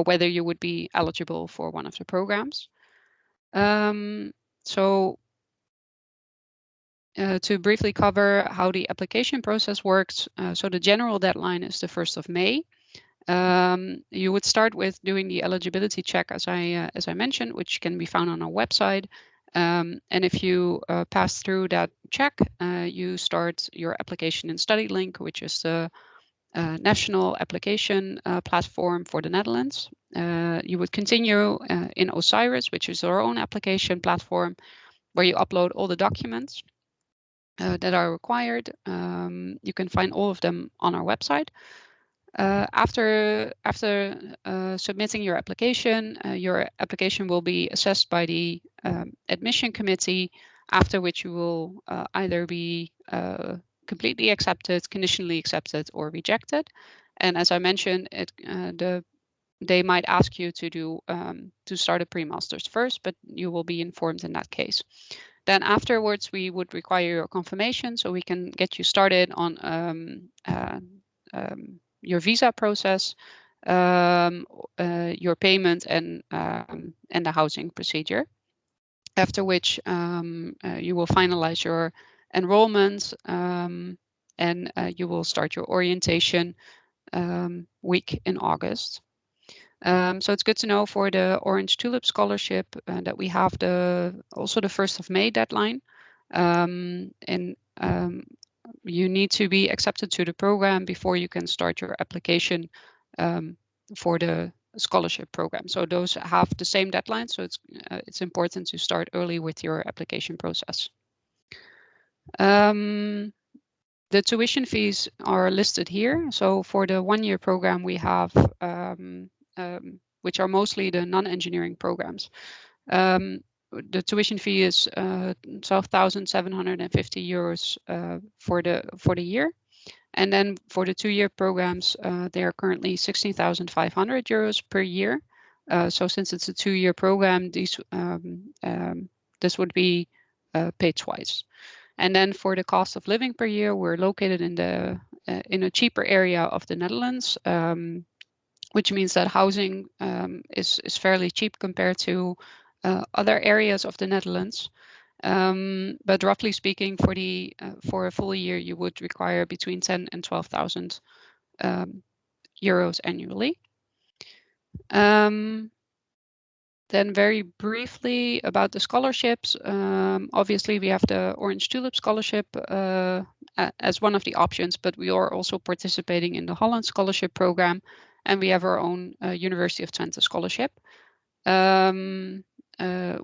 whether you would be eligible for one of the programs. To briefly cover how the application process works, so the general deadline is the 1st of May. You would start with doing the eligibility check, as I mentioned, which can be found on our website. And if you pass through that check, you start your application in StudyLink, which is the national application platform for the Netherlands. You would continue in Osiris, which is our own application platform, where you upload all the documents that are required. You can find all of them on our website. After submitting your application will be assessed by the admission committee, after which you will either be completely accepted, conditionally accepted, or rejected. And as I mentioned, they might ask you to start a pre-master's first, but you will be informed in that case. Then afterwards, we would require your confirmation so we can get you started on your visa process, your payment, and the housing procedure. After which you will finalize your enrollment, and you will start your orientation week in August. So it's good to know for the Orange Tulip Scholarship that we have also the 1st of May deadline. And you need to be accepted to the program before you can start your application for the scholarship program. So those have the same deadline, so it's important to start early with your application process. The tuition fees are listed here. So for the 1-year program, we have, which are mostly the non-engineering programs. The tuition fee is 12,750 euros for the year. And then for the 2-year programs, they are currently 16,500 euros per year. So since it's a 2-year program, this would be paid twice. And then for the cost of living per year, we're located in a cheaper area of the Netherlands, which means that housing is fairly cheap compared to other areas of the Netherlands. But roughly speaking, for a full year, you would require between 10,000 and 12,000 euros annually. Then very briefly about the scholarships. Obviously, we have the Orange Tulip Scholarship as one of the options, but we are also participating in the Holland Scholarship Program, and we have our own University of Twente Scholarship,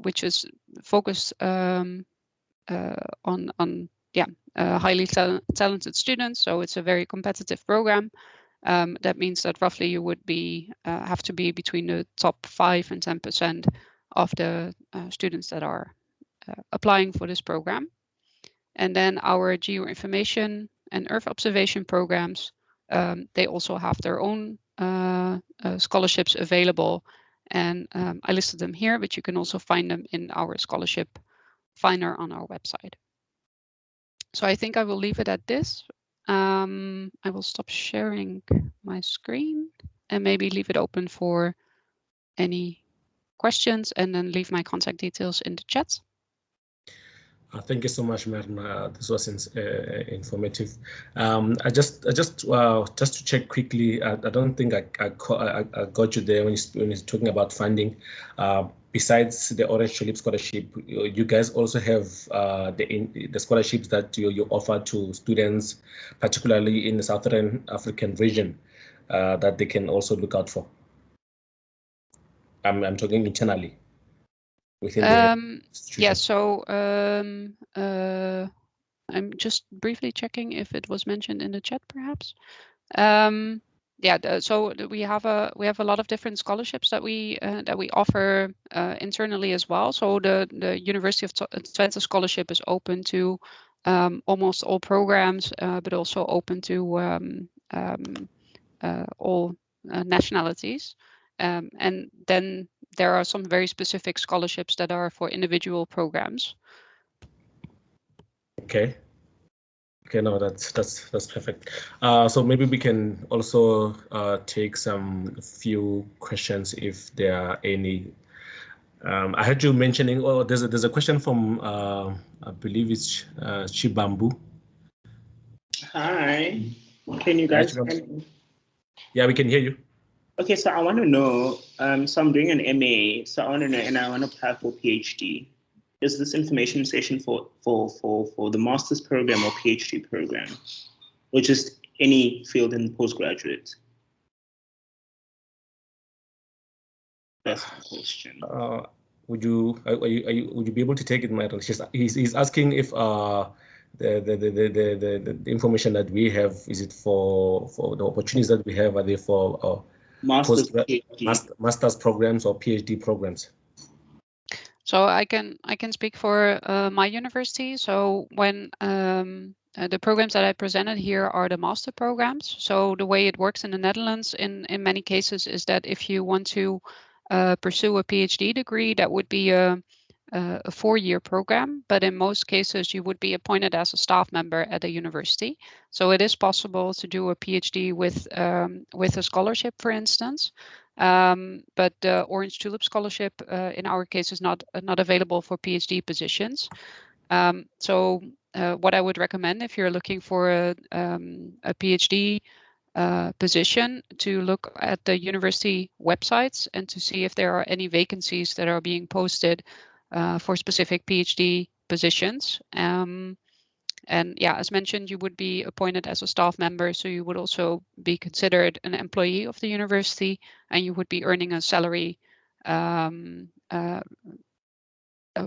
which is focused on highly talented students. So it's a very competitive program. That means that roughly you would have to be between the top 5 and 10% of the students that are applying for this program. And then our geoinformation and Earth observation programs, they also have their own scholarships available. And I listed them here, but you can also find them in our scholarship finder on our website. So I think I will leave it at this. I will stop sharing my screen and maybe leave it open for any questions, and then leave my contact details in the chat. Thank you so much, madam. This was informative. I just to check quickly. I don't think I got you there when you're talking about funding. Besides the Orange Tulip Scholarship, you guys also have the scholarships that you offer to students, particularly in the Southern African region, that they can also look out for. I'm talking internally. Yeah, so I'm just briefly checking if it was mentioned in the chat, perhaps. We have a lot of different scholarships that we offer internally as well. So the University of Twente scholarship is open to almost all programs, but also open to all nationalities. And then there are some very specific scholarships that are for individual programs. Okay, no, that's perfect. So maybe we can also take some few questions if there are any. I heard you mentioning. Oh, there's a question from I believe it's Chibambu. Hi, can you guys hear me? Yeah, we can hear you. Okay, so I want to know, so I'm doing an MA, so I want to know, and I want to apply for PhD. Is this information session for the master's program or PhD program, or just any field in postgraduate? That's my question. Would you be able to take it, Michael? He's asking if the information that we have, is it for the opportunities that we have, are they for master's programs or PhD programs? So I can speak for my university. So when the programs that I presented here are the master programs. So the way it works in the Netherlands in many cases is that if you want to pursue a PhD degree, that would be a 4-year program, but in most cases you would be appointed as a staff member at a university. So it is possible to do a PhD with a scholarship, for instance. But the Orange Tulip Scholarship in our case is not available for PhD positions. So what I would recommend if you're looking for a PhD position, to look at the university websites and to see if there are any vacancies that are being posted for specific PhD positions. And yeah, as mentioned, you would be appointed as a staff member, so you would also be considered an employee of the university, and you would be earning a salary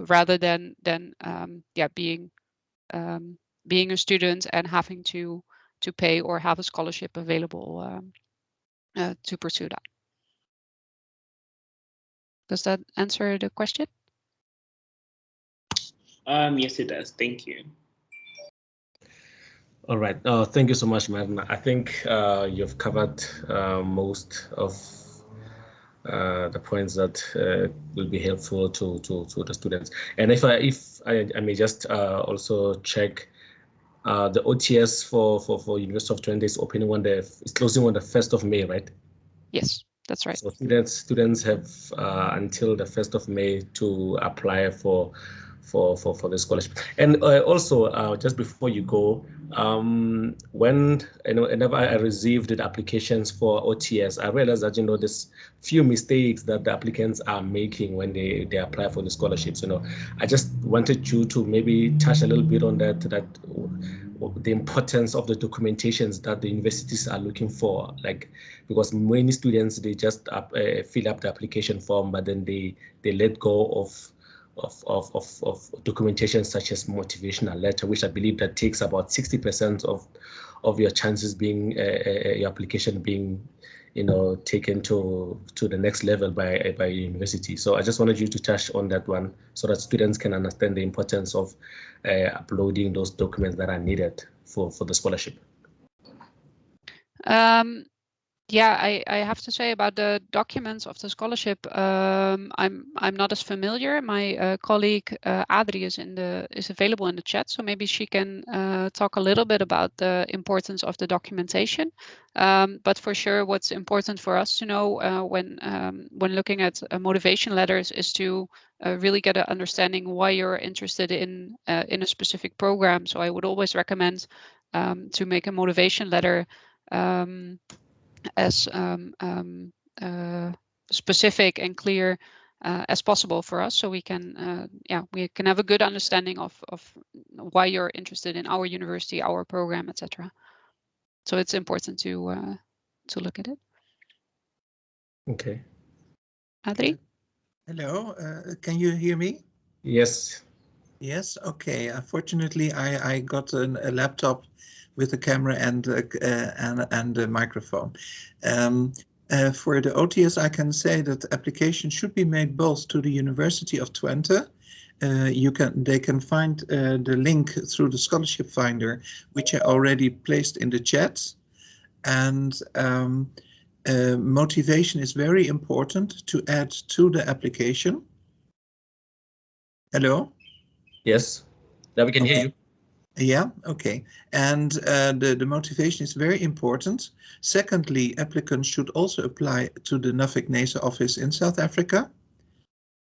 rather than being a student and having to pay or have a scholarship available to pursue that. Does that answer the question? Yes, it does. Thank you. All right. Thank you so much, Marna. I think you've covered most of the points that will be helpful to the students. And if I may just also check, the OTS for University of Twente is opening it's closing on the 1st of May, right? Yes, that's right. So students have until the 1st of May to apply for the scholarship. And also, just before you go, whenever I received the applications for OTS, I realized that there's few mistakes that the applicants are making when they apply for the scholarships. I just wanted you to maybe touch a little bit on that the importance of the documentations that the universities are looking for, because many students, they just fill up the application form, but then they let go of documentation such as motivational letter, which I believe that takes about 60% of your chances being your application being taken to the next level by university. So I just wanted you to touch on that one so that students can understand the importance of uploading those documents that are needed for the scholarship. Yeah, I have to say about the documents of the scholarship, I'm not as familiar. My colleague Adri is available in the chat, so maybe she can talk a little bit about the importance of the documentation. But for sure, what's important for us to know when looking at motivation letters is to really get an understanding why you're interested in a specific program. So I would always recommend to make a motivation letter as specific and clear as possible for us, so we can have a good understanding of why you're interested in our university, our program, etc. So it's important to look at it. Okay. Adri? Hello, can you hear me? Yes. Yes, okay. Unfortunately, I got a laptop with a camera and a microphone. For the OTS, I can say that application should be made both to the University of Twente. They can find the link through the scholarship finder, which I already placed in the chat. And motivation is very important to add to the application. Hello? Yes, now we can hear you. Yeah, okay. And the motivation is very important. Secondly, applicants should also apply to the Nuffic-Nese office in South Africa.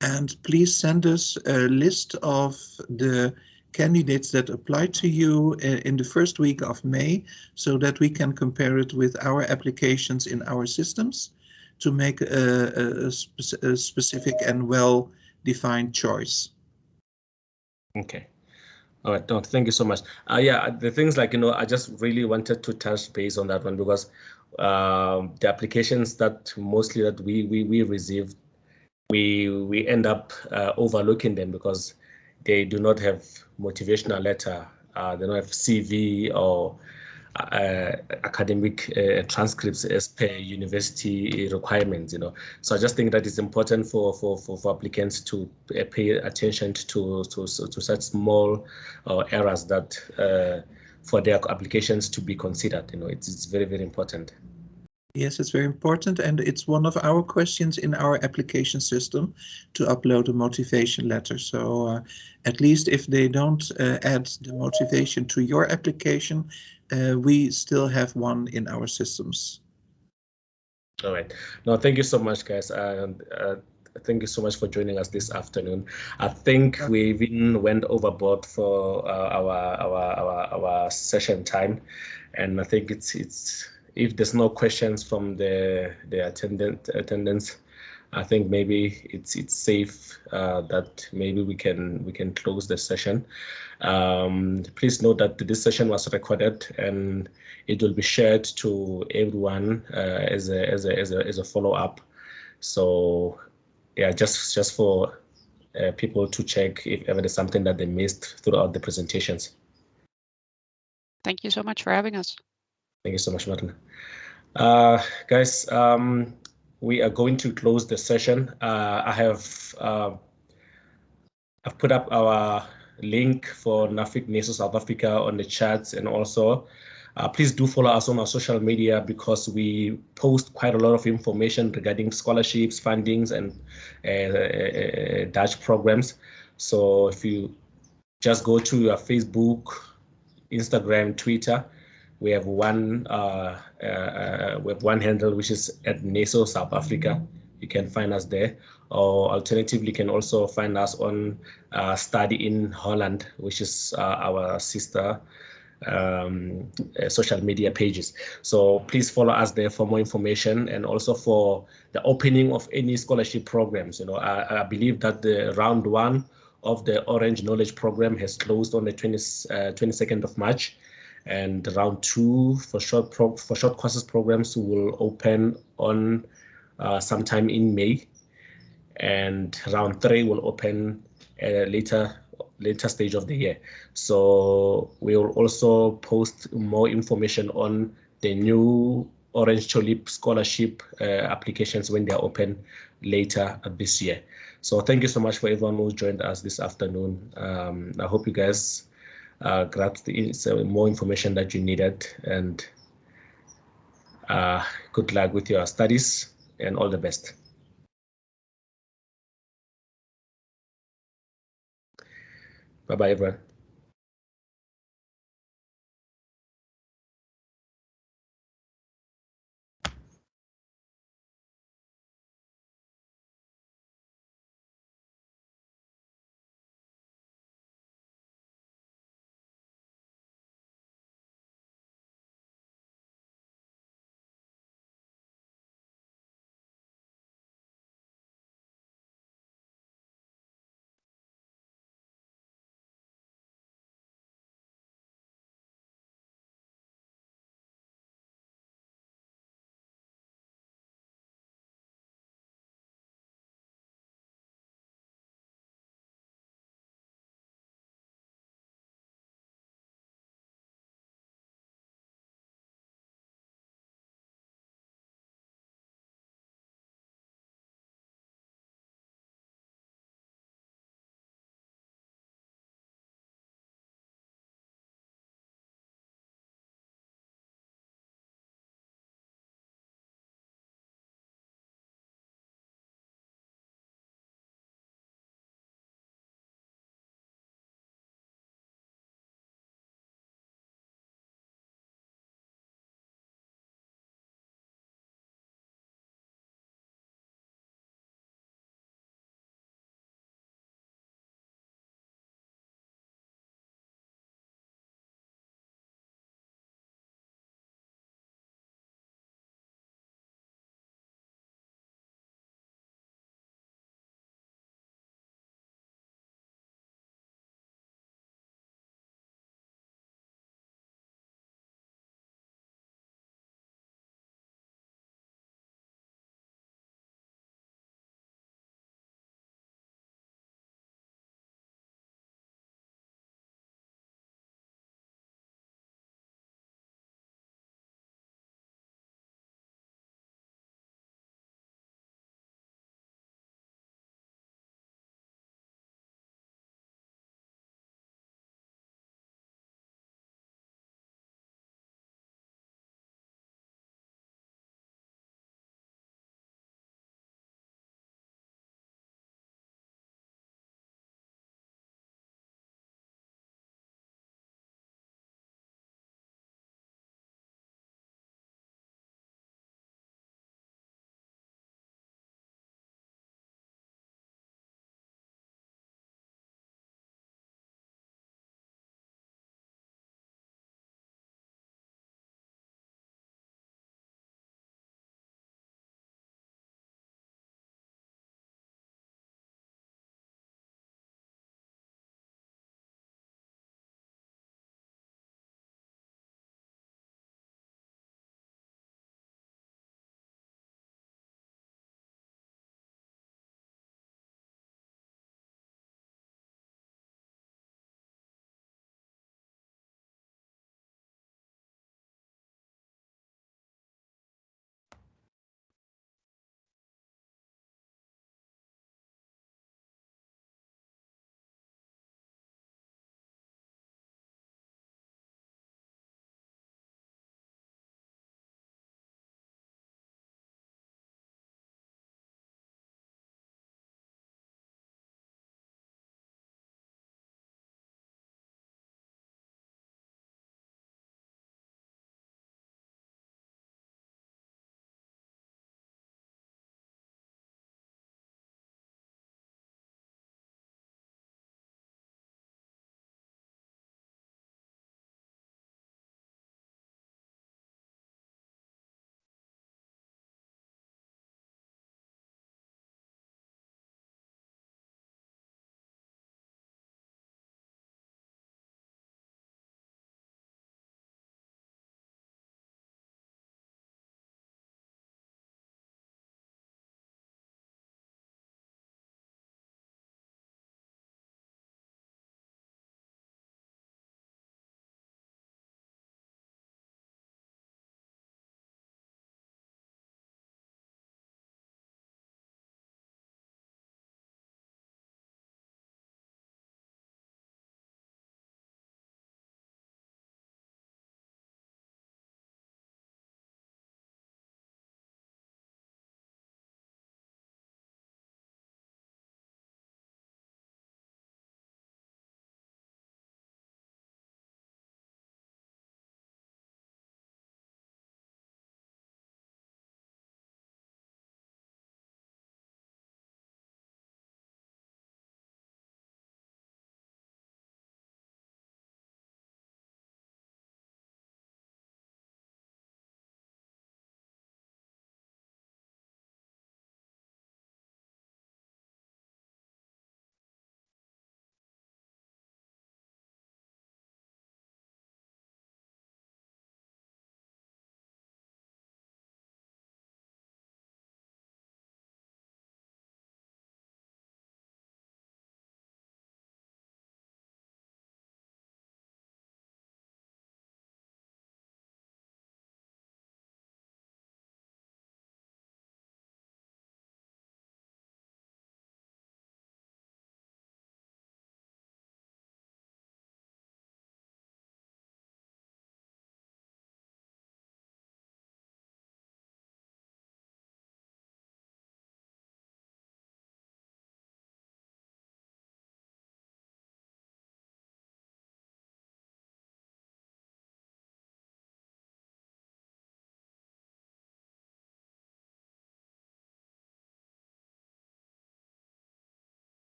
And please send us a list of the candidates that apply to you in the first week of May, so that we can compare it with our applications in our systems to make a specific and well-defined choice. Okay. All right. No, thank you so much. Yeah, the things I just really wanted to touch base on that one, because the applications that mostly that we received, we end up overlooking them because they do not have motivational letter, they don't have CV or academic transcripts as per university requirements. So I just think that it's important for applicants to pay attention to such small errors that for their applications to be considered. It's very, very important. Yes, it's very important, and it's one of our questions in our application system to upload a motivation letter. So at least if they don't add the motivation to your application, we still have one in our systems. All right. No, thank you so much, guys. thank you so much for joining us this afternoon. I think we even went overboard for our session time, and I think it's if there's no questions from the attendants, I think maybe it's safe that maybe we can close the session. Please note that this session was recorded and it will be shared to everyone as a follow-up. So yeah, just for people to check if ever there's something that they missed throughout the presentations. Thank you so much for having us. Thank you so much, Martin. Guys, we are going to close the session. I've put up our link for NAFIC NASO South Africa on the chats, and also please do follow us on our social media because we post quite a lot of information regarding scholarships, fundings, and Dutch programs. So if you just go to your Facebook, Instagram, Twitter, we have one handle which is at NASO South Africa. You can find us there, or alternatively, you can also find us on Study in Holland, which is our sister social media pages. So please follow us there for more information, and also for the opening of any scholarship programs. You know, I believe that the round 1 of the Orange Knowledge Program has closed on the 22nd of March. And round 2 for short courses programs will open on sometime in May, and round 3 will open at a later stage of the year. So we will also post more information on the new Orange Tulip scholarship applications when they are open later this year. So thank you so much for everyone who joined us this afternoon. I hope you guys grabbed more information that you needed, and good luck with your studies and all the best. Bye-bye, everyone.